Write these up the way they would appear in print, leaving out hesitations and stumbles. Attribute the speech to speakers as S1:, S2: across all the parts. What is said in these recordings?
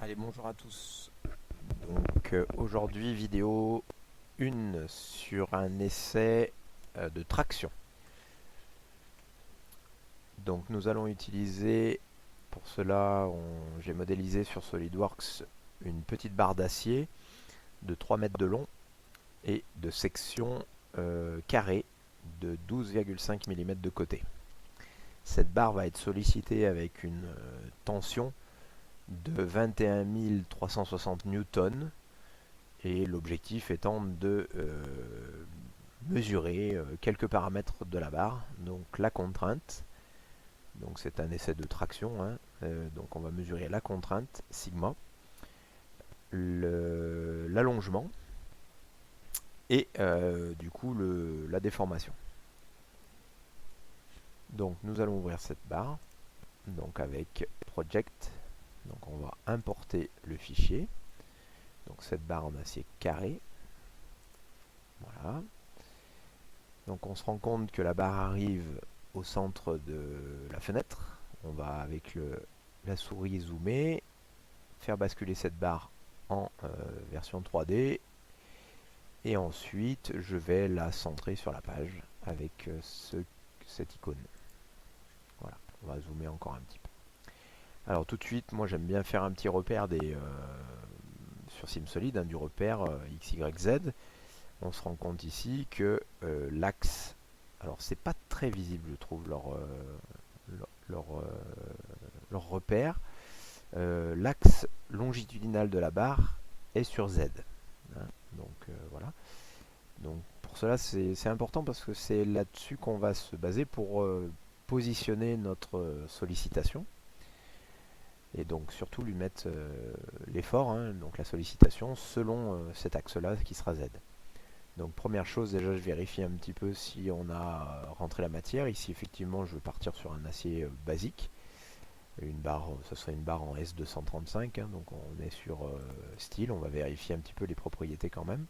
S1: Allez, bonjour à tous. Donc aujourd'hui, vidéo 1 sur un essai de traction. Donc nous allons utiliser, pour cela, j'ai modélisé sur SolidWorks une petite barre d'acier de 3 mètres de long et de section carrée de 12,5 mm de côté. Cette barre va être sollicitée avec une tension de 21 360 newtons et l'objectif étant de mesurer quelques paramètres de la barre, donc la contrainte, donc c'est un essai de traction, hein, donc on va mesurer la contrainte sigma, l'allongement et du coup la déformation. Donc nous allons ouvrir cette barre, donc avec Project, donc on va importer le fichier, donc cette barre en acier carré, voilà. Donc on se rend compte que la barre arrive au centre de la fenêtre. On va avec la souris zoomer, faire basculer cette barre en version 3D et ensuite je vais la centrer sur la page avec cette icône. Voilà, on va zoomer encore un petit peu. Alors tout de suite, moi j'aime bien faire un petit repère sur SimSolid, hein, du repère X, Y, Z. On se rend compte ici que l'axe, alors c'est pas très visible je trouve leur repère, l'axe longitudinal de la barre est sur Z, hein. Donc voilà, donc pour cela c'est important parce que c'est là-dessus qu'on va se baser pour positionner notre sollicitation et donc surtout lui mettre l'effort, hein, donc la sollicitation selon cet axe là qui sera Z. Donc première chose, déjà je vérifie un petit peu si on a rentré la matière. Ici effectivement je veux partir sur un acier basique. Une barre, ce serait une barre en S235, hein, donc on est sur style. On va vérifier un petit peu les propriétés quand même.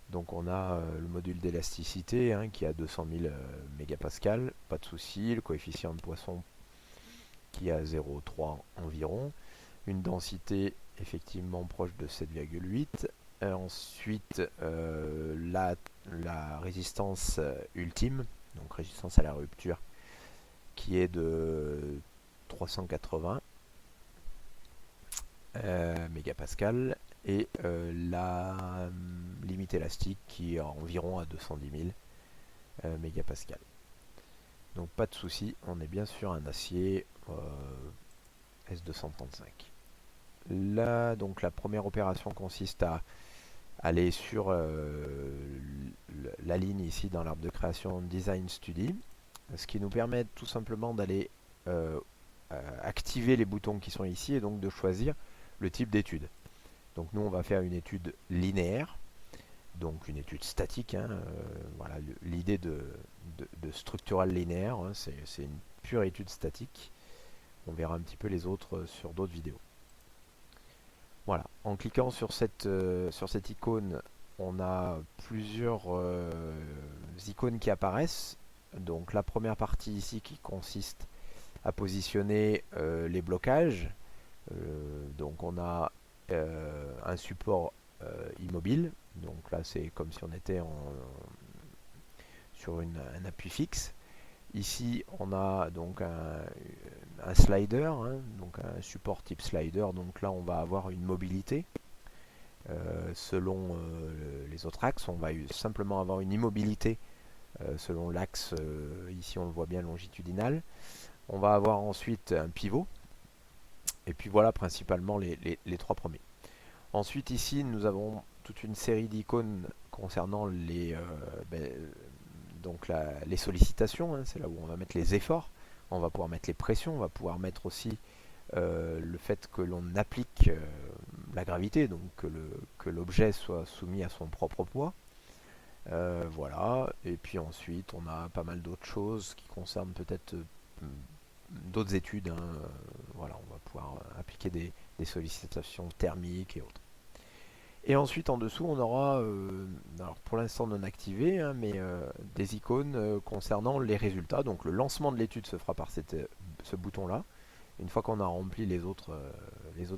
S1: Donc on a le module d'élasticité, hein, qui a 200 000 mégapascales, pas de souci. Le coefficient de Poisson qui est à 0,3 environ. Une densité effectivement proche de 7,8. Ensuite, la résistance ultime, donc résistance à la rupture, qui est de 380 mégapascales, et la limite élastique qui est environ à 210 000 mégapascales. Donc pas de souci, on est bien sur un acier S235. Là, donc la première opération consiste à aller sur la ligne ici dans l'arbre de création Design Study, ce qui nous permet tout simplement d'aller activer les boutons qui sont ici et donc de choisir le type d'étude. Donc nous on va faire une étude linéaire, donc une étude statique, hein, voilà l'idée de structural linéaire, hein, c'est une pure étude statique. On verra un petit peu les autres sur d'autres vidéos. Voilà, en cliquant sur cette icône, on a plusieurs icônes qui apparaissent. Donc la première partie ici qui consiste à positionner les blocages. Donc on a un support immobile. Donc là c'est comme si on était sur un appui fixe. Ici on a donc un slider, hein, donc un support type slider. Donc là on va avoir une mobilité. Selon les autres axes, on va simplement avoir une immobilité selon l'axe, ici on le voit bien longitudinal. On va avoir ensuite un pivot, et puis voilà principalement les trois premiers. Ensuite ici nous avons toute une série d'icônes concernant donc les sollicitations, hein, c'est là où on va mettre les efforts, on va pouvoir mettre les pressions, on va pouvoir mettre aussi le fait que l'on applique la gravité, donc que l'objet soit soumis à son propre poids. Voilà, et puis ensuite on a pas mal d'autres choses qui concernent peut-être d'autres études, hein. Voilà, on va pouvoir appliquer des sollicitations thermiques et autres. Et ensuite en dessous on aura, alors pour l'instant non activé, hein, mais des icônes concernant les résultats. Donc le lancement de l'étude se fera par ce bouton là, une fois qu'on a rempli les autres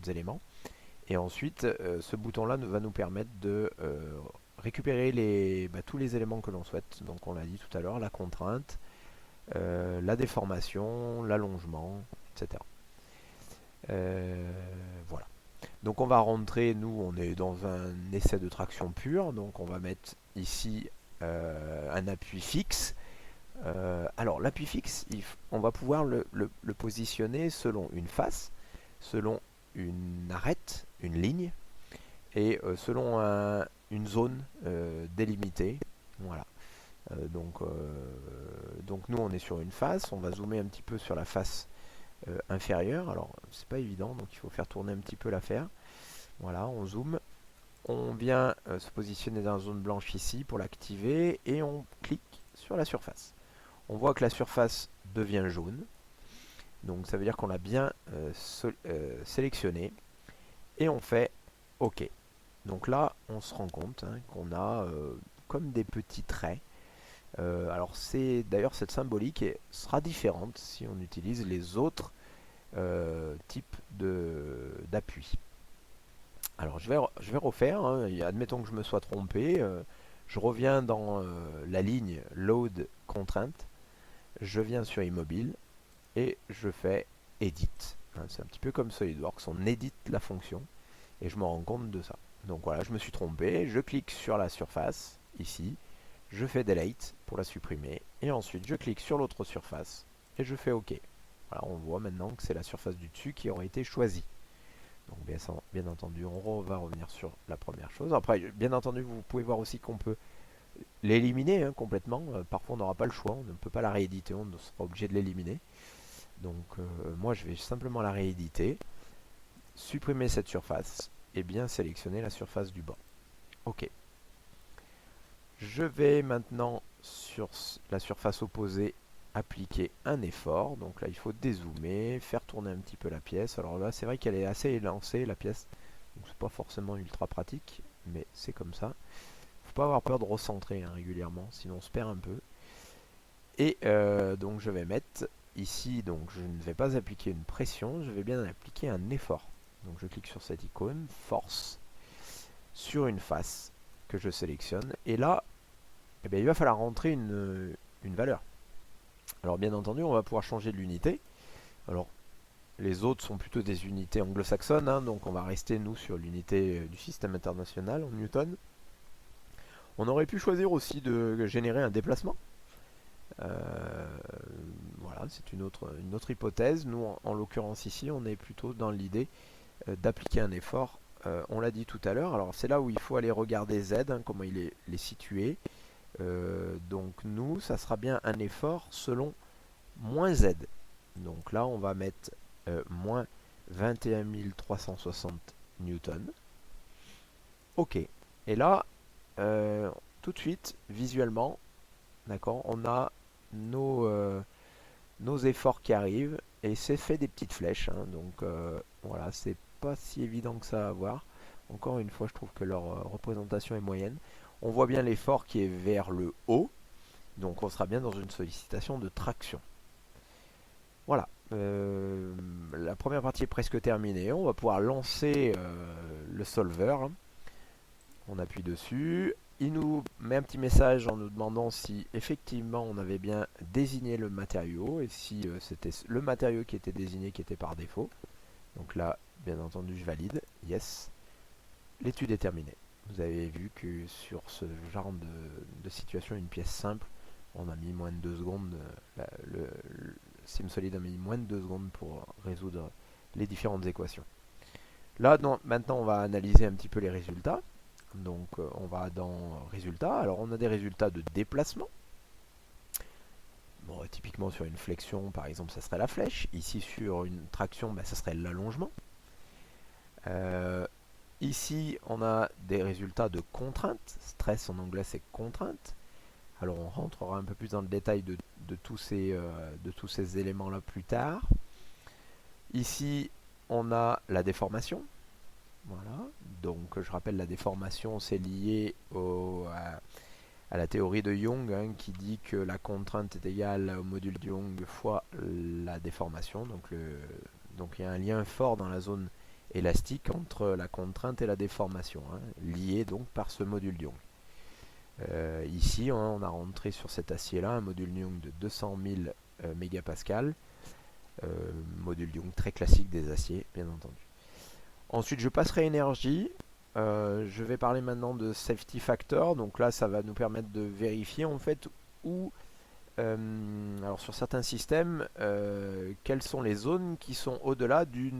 S1: éléments. Et ensuite, ce bouton-là va nous permettre de récupérer tous les éléments que l'on souhaite. Donc on l'a dit tout à l'heure, la contrainte, la déformation, l'allongement, etc. Voilà. Donc on va rentrer, nous on est dans un essai de traction pure, donc on va mettre ici un appui fixe. Alors l'appui fixe, on va pouvoir le positionner selon une face, selon une arête, une ligne, et selon une zone délimitée. Voilà. Donc nous on est sur une face, on va zoomer un petit peu sur la face inférieure. Alors c'est pas évident, donc il faut faire tourner un petit peu l'affaire. Voilà, on zoome. On vient se positionner dans la zone blanche ici pour l'activer et on clique sur la surface. On voit que la surface devient jaune. Donc ça veut dire qu'on l'a bien sélectionné. Et on fait OK. Donc là, on se rend compte qu'on a comme des petits traits. Alors d'ailleurs cette symbolique sera différente si on utilise les autres types d'appui. Alors je vais refaire, admettons que je me sois trompé, je reviens dans la ligne Load Contrainte, je viens sur Immobile et je fais Edit. C'est un petit peu comme SolidWorks, on édite la fonction et je me rends compte de ça. Donc voilà, je me suis trompé, je clique sur la surface, ici, je fais Delete pour la supprimer et ensuite je clique sur l'autre surface et je fais OK. Voilà, on voit maintenant que c'est la surface du dessus qui aura été choisie. Donc bien entendu, on va revenir sur la première chose. Après, bien entendu, vous pouvez voir aussi qu'on peut l'éliminer complètement. Parfois, on n'aura pas le choix, on ne peut pas la rééditer, on sera obligé de l'éliminer. Donc moi, je vais simplement la rééditer, supprimer cette surface et bien sélectionner la surface du bas. OK. Je vais maintenant sur la surface opposée appliquer un effort. Donc là, il faut dézoomer, faire tourner un petit peu la pièce. Alors là, c'est vrai qu'elle est assez élancée, la pièce. Donc c'est pas forcément ultra pratique, mais c'est comme ça. Faut pas avoir peur de recentrer régulièrement, sinon on se perd un peu. Et donc je vais mettre ici, donc je ne vais pas appliquer une pression, je vais bien appliquer un effort. Donc je clique sur cette icône, force, sur une face que je sélectionne. Et là, eh bien, il va falloir rentrer une valeur. Alors bien entendu, on va pouvoir changer de l'unité. Alors les autres sont plutôt des unités anglo-saxonnes, donc on va rester nous sur l'unité du système international en newton. On aurait pu choisir aussi de générer un déplacement. Voilà, c'est une autre hypothèse. Nous, en l'occurrence ici, on est plutôt dans l'idée d'appliquer un effort. On l'a dit tout à l'heure. Alors c'est là où il faut aller regarder Z, comment il est situé. Donc nous, ça sera bien un effort selon moins Z. Donc là, on va mettre moins 21 360 newtons. OK. Et là, tout de suite, visuellement, d'accord, on a nos efforts qui arrivent et c'est fait des petites flèches. Donc voilà, c'est pas si évident que ça à voir. Encore une fois, je trouve que leur représentation est moyenne. On voit bien l'effort qui est vers le haut. Donc on sera bien dans une sollicitation de traction. Voilà. La première partie est presque terminée. On va pouvoir lancer le solver. On appuie dessus. Il nous met un petit message en nous demandant si effectivement on avait bien désigné le matériau et si c'était le matériau qui était désigné qui était par défaut. Donc là, bien entendu, je valide. Yes. L'étude est terminée. Vous avez vu que sur ce genre de situation, une pièce simple, on a mis moins de 2 secondes. Le SimSolid a mis moins de 2 secondes pour résoudre les différentes équations. Là, maintenant, on va analyser un petit peu les résultats. Donc, on va dans résultats. Alors, on a des résultats de déplacement. Bon, typiquement sur une flexion, par exemple, ça serait la flèche. Ici, sur une traction, ça serait l'allongement. Ici, on a des résultats de contrainte. Stress en anglais, c'est contrainte. Alors, on rentrera un peu plus dans le détail de tous ces éléments-là plus tard. Ici, on a la déformation. Voilà. Donc, je rappelle, la déformation, c'est lié à la théorie de Young, qui dit que la contrainte est égale au module de Young fois la déformation, donc Donc il y a un lien fort dans la zone élastique entre la contrainte et la déformation, hein, lié donc par ce module Young. Ici, hein, on a rentré sur cet acier-là un module Young de 200 000 mégapascales, module Young très classique des aciers, bien entendu. Ensuite, je passerai énergie. Je vais parler maintenant de safety factor. Donc là, ça va nous permettre de vérifier en fait où, alors sur certains systèmes, quelles sont les zones qui sont au-delà du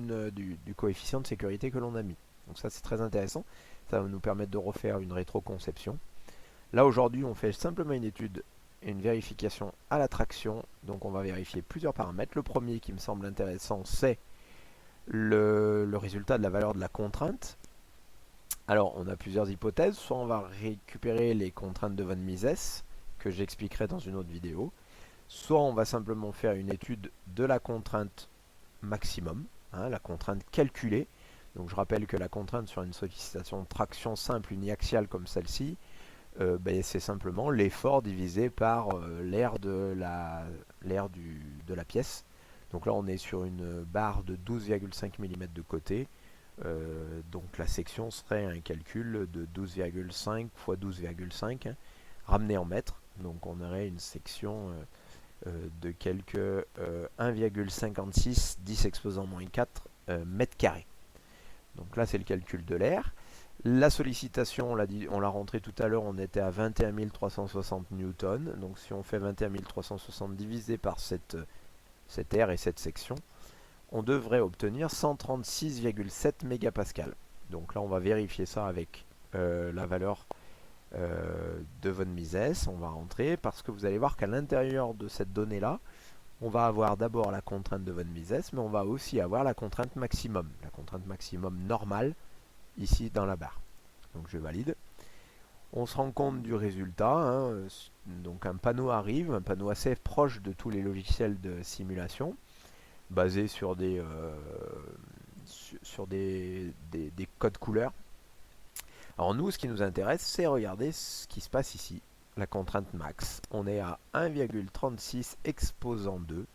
S1: coefficient de sécurité que l'on a mis. Donc ça, c'est très intéressant. Ça va nous permettre de refaire une rétroconception. Là, aujourd'hui, on fait simplement une étude et une vérification à la traction. Donc on va vérifier plusieurs paramètres. Le premier qui me semble intéressant, c'est le résultat de la valeur de la contrainte. Alors, on a plusieurs hypothèses. Soit on va récupérer les contraintes de von Mises, que j'expliquerai dans une autre vidéo. Soit on va simplement faire une étude de la contrainte maximum, hein, la contrainte calculée. Donc je rappelle que la contrainte sur une sollicitation de traction simple uniaxiale comme celle-ci, c'est simplement l'effort divisé par l'air de la pièce. Donc là on est sur une barre de 12,5 mm de côté. Donc la section serait un calcul de 12,5 x 12,5 hein, ramené en mètres. Donc on aurait une section de quelques 1,56 10 exposant moins 4 mètres carrés. Donc là c'est le calcul de l'air. La sollicitation, on l'a rentré tout à l'heure, on était à 21 360 newtons. Donc si on fait 21 360 divisé par cet air et cette section, on devrait obtenir 136,7 mégapascales. Donc là on va vérifier ça avec la valeur de von Mises. On va rentrer parce que vous allez voir qu'à l'intérieur de cette donnée là, on va avoir d'abord la contrainte de von Mises, mais on va aussi avoir la contrainte maximum normale ici dans la barre. Donc je valide. On se rend compte du résultat, hein, donc un panneau arrive, un panneau assez proche de tous les logiciels de simulation, basé sur des codes couleurs. Alors nous, ce qui nous intéresse, c'est regarder ce qui se passe ici. La contrainte max, on est à 1,36 exposant 2.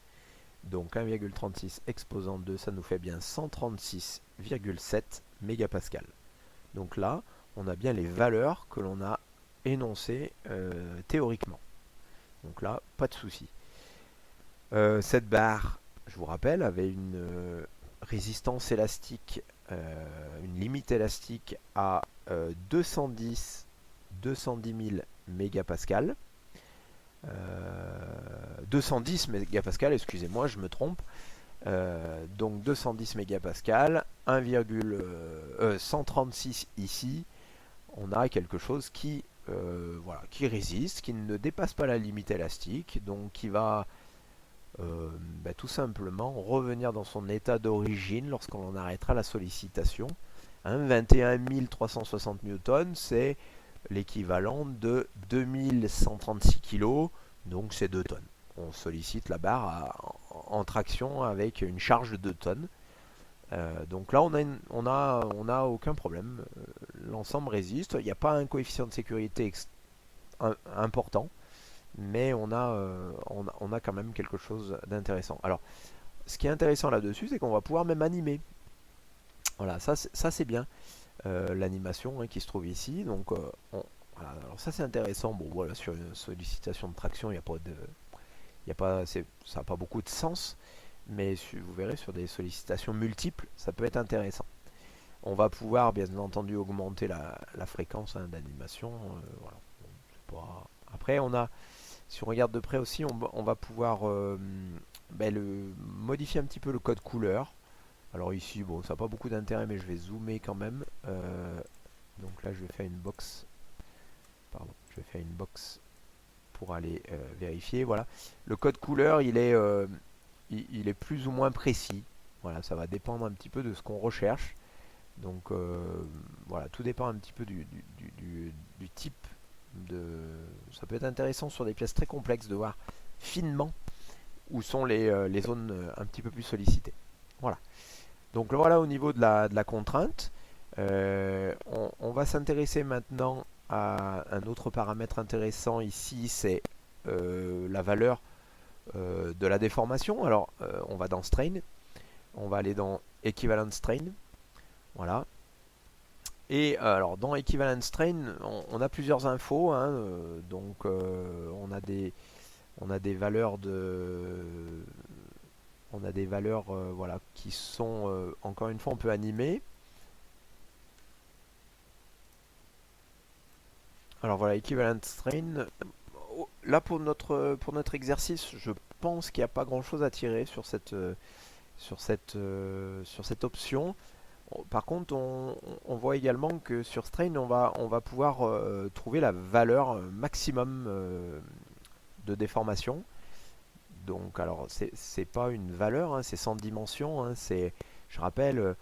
S1: Donc 1,36 exposant 2, ça nous fait bien 136,7 mégapascales. Donc là, on a bien les valeurs que l'on a énoncées théoriquement. Donc là, pas de souci. Cette barre, je vous rappelle, avait une résistance élastique, une limite élastique à 210 000 mégapascales. 210 mégapascales, excusez-moi, je me trompe. Donc 210 mégapascales, 136 ici, on a quelque chose qui résiste, qui ne dépasse pas la limite élastique, donc qui va tout simplement revenir dans son état d'origine lorsqu'on arrêtera la sollicitation. 21 360 newtons, c'est l'équivalent de 2136 kg, donc c'est 2 tonnes. On sollicite la barre en traction avec une charge de 2 tonnes. Donc là, on a aucun problème. L'ensemble résiste. Il n'y a pas un coefficient de sécurité important, mais on a quand même quelque chose d'intéressant. Alors, ce qui est intéressant là-dessus, c'est qu'on va pouvoir même animer. Voilà, ça c'est bien. L'animation hein, qui se trouve ici. Donc, voilà. Alors ça c'est intéressant. Bon, voilà, sur une sollicitation de traction, ça n'a pas beaucoup de sens. Mais vous verrez sur des sollicitations multiples, ça peut être intéressant. On va pouvoir bien entendu augmenter la fréquence hein, d'animation. Voilà. Après, si on regarde de près aussi, on va pouvoir modifier un petit peu le code couleur. Alors ici, bon, ça n'a pas beaucoup d'intérêt, mais je vais zoomer quand même. Donc là, je vais faire une box. Pardon, je vais faire une box pour aller vérifier. Voilà, le code couleur, il est plus ou moins précis. Voilà, ça va dépendre un petit peu de ce qu'on recherche. Donc voilà, tout dépend un petit peu du type de. Ça peut être intéressant sur des pièces très complexes de voir finement où sont les zones un petit peu plus sollicitées. Voilà. Donc voilà au niveau de la contrainte. On va s'intéresser maintenant à un autre paramètre intéressant ici, c'est la valeur de la déformation. Alors on va dans Strain, on va aller dans Equivalent Strain. Voilà. Et alors dans Equivalent Strain, on a plusieurs infos, hein, donc on a des valeurs voilà, qui sont encore une fois on peut animer. Alors voilà, Equivalent Strain. Là pour notre exercice, je pense qu'il n'y a pas grand chose à tirer sur cette option. Par contre, on voit également que sur Strain, on va pouvoir trouver la valeur maximum de déformation. Donc, alors, c'est pas une valeur, hein, c'est sans dimension. Hein, je rappelle,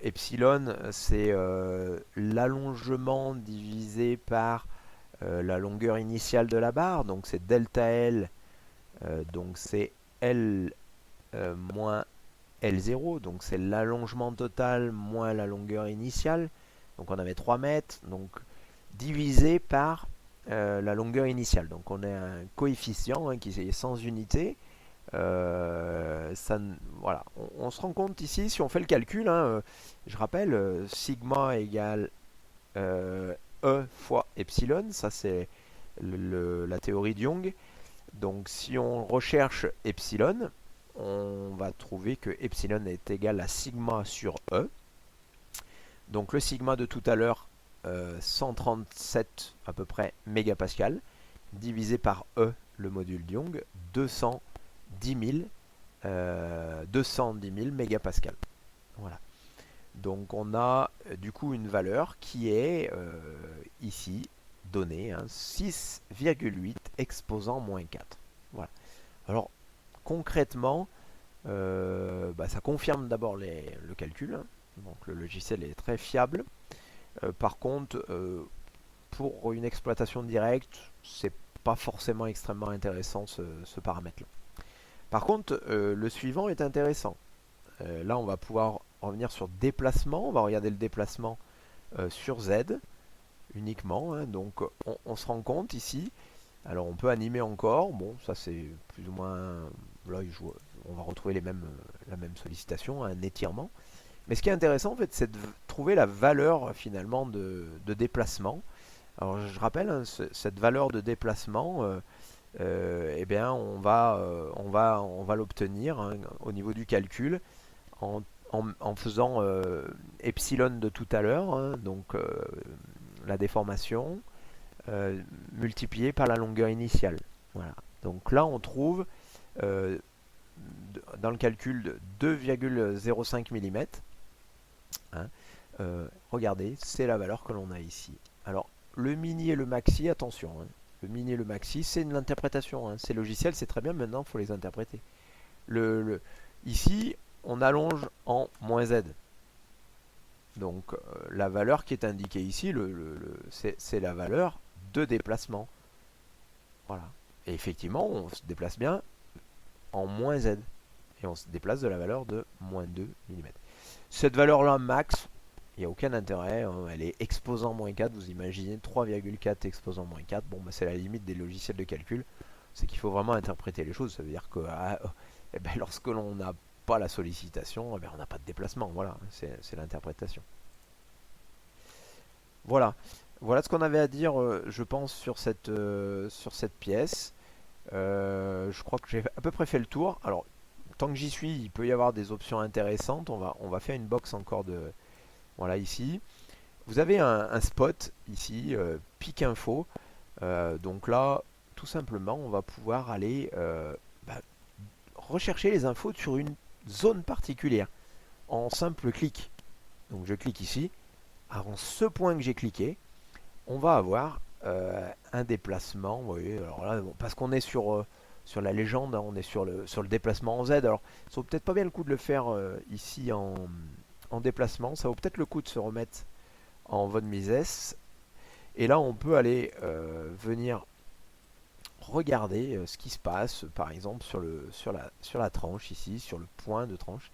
S1: epsilon, c'est l'allongement divisé par la longueur initiale de la barre. Donc, c'est delta L, donc c'est L moins L0, donc c'est l'allongement total moins la longueur initiale. Donc on avait 3 mètres, donc divisé par la longueur initiale. Donc on a un coefficient hein, qui est sans unité. Voilà, on se rend compte ici, si on fait le calcul, hein, je rappelle, sigma égale E fois epsilon, ça c'est la théorie de Young. Donc si on recherche epsilon, on va trouver que epsilon est égal à sigma sur E. Donc le sigma de tout à l'heure, 137 à peu près mégapascal, divisé par E, le module de Young, 210 000 mégapascal. Voilà. Donc on a du coup une valeur qui est ici donnée, hein, 6,8 exposant moins 4. Voilà. Alors concrètement, ça confirme d'abord le calcul. Hein. Donc le logiciel est très fiable. Par contre, pour une exploitation directe, c'est pas forcément extrêmement intéressant ce paramètre-là. Par contre, le suivant est intéressant. Là, on va pouvoir revenir sur déplacement. On va regarder le déplacement sur Z uniquement. Hein. Donc, on se rend compte ici. Alors, on peut animer encore. Bon, ça c'est plus ou moins. Là, on va retrouver la même sollicitation, un étirement. Mais ce qui est intéressant, en fait, c'est de trouver la valeur finalement de déplacement. Alors, je rappelle, hein, cette valeur de déplacement. Eh bien, on va l'obtenir hein, au niveau du calcul en faisant epsilon de tout à l'heure, hein, donc la déformation, multiplié par la longueur initiale. Voilà. Donc là, on trouve dans le calcul de 2,05 mm. Hein, regardez, c'est la valeur que l'on a ici. Alors, le mini et le maxi, attention. Hein, le mini et le maxi, c'est une interprétation. Hein. Ces logiciels, c'est très bien, maintenant, il faut les interpréter. Ici, on allonge en moins z. Donc, la valeur qui est indiquée ici, c'est la valeur de déplacement. Voilà. Et effectivement, on se déplace bien en moins z. Et on se déplace de la valeur de moins 2 mm. Cette valeur-là, max, il n'y a aucun intérêt. Hein. Elle est exposant moins 4. Vous imaginez 3,4 exposant moins 4. Bon, c'est la limite des logiciels de calcul. C'est qu'il faut vraiment interpréter les choses. Ça veut dire que lorsque l'on n'a pas la sollicitation, on n'a pas de déplacement. Voilà, c'est l'interprétation. Voilà. Voilà ce qu'on avait à dire, je pense, sur cette pièce. Je crois que j'ai à peu près fait le tour. Alors, tant que j'y suis, il peut y avoir des options intéressantes. On va faire une box encore de... Voilà, ici. Vous avez un spot, ici, pic info. Donc là, tout simplement, on va pouvoir aller rechercher les infos sur une zone particulière en simple clic. Donc je clique ici. Avant ce point que j'ai cliqué, on va avoir un déplacement. Vous voyez, alors là, bon, parce qu'on est sur la légende, hein, on est sur le déplacement en Z. Alors, ça vaut peut-être pas bien le coup de le faire ici en déplacement. Ça vaut peut-être le coup de se remettre en von Mises. Et là, on peut aller venir regarder ce qui se passe, par exemple, sur la tranche ici, sur le point de tranche.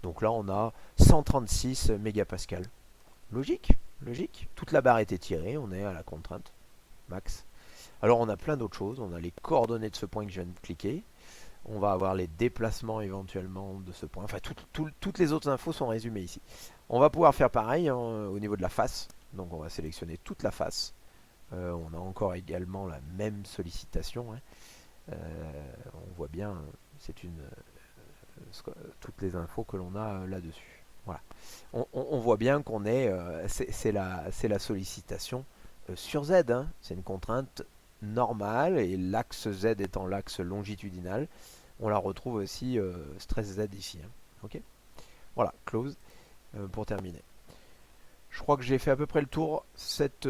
S1: Donc là, on a 136 mégapascal. Logique, logique. Toute la barre est étirée, on est à la contrainte max. Alors on a plein d'autres choses, on a les coordonnées de ce point que je viens de cliquer, On va avoir les déplacements éventuellement de ce point. Enfin, toutes les autres infos sont résumées ici. On va pouvoir faire pareil hein, au niveau de la face. Donc on va sélectionner toute la face. On a encore également la même sollicitation. Hein. On voit bien, c'est toutes les infos que l'on a là-dessus. Voilà. On voit bien qu'on est, c'est la sollicitation sur Z. Hein. C'est une contrainte normale et l'axe Z étant l'axe longitudinal, on la retrouve aussi stress Z ici. Hein. Ok. Voilà, close pour terminer. Je crois que j'ai fait à peu près le tour. Cette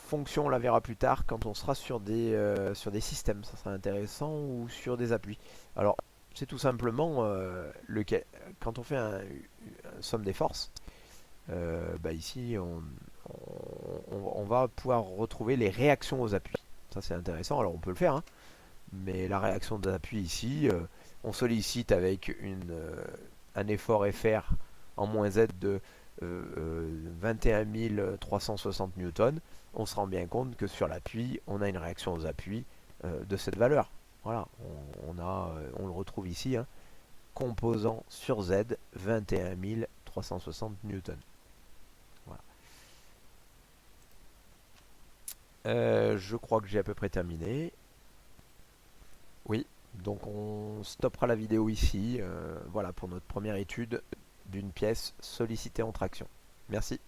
S1: fonction, on la verra plus tard quand on sera sur des systèmes. Ça sera intéressant ou sur des appuis. Alors, c'est tout simplement quand on fait un somme des forces. Bah ici, on va pouvoir retrouver les réactions aux appuis. Ça, c'est intéressant. Alors, on peut le faire, hein, mais la réaction d'appui ici, on sollicite avec un effort FR en moins Z de 21 360 newtons, on se rend bien compte que sur l'appui, on a une réaction aux appuis de cette valeur. Voilà, on le retrouve ici, hein, composant sur Z 21 360 newtons. Voilà. Je crois que j'ai à peu près terminé. Oui, donc on stoppera la vidéo ici. Voilà pour notre première étude d'une pièce sollicitée en traction. Merci.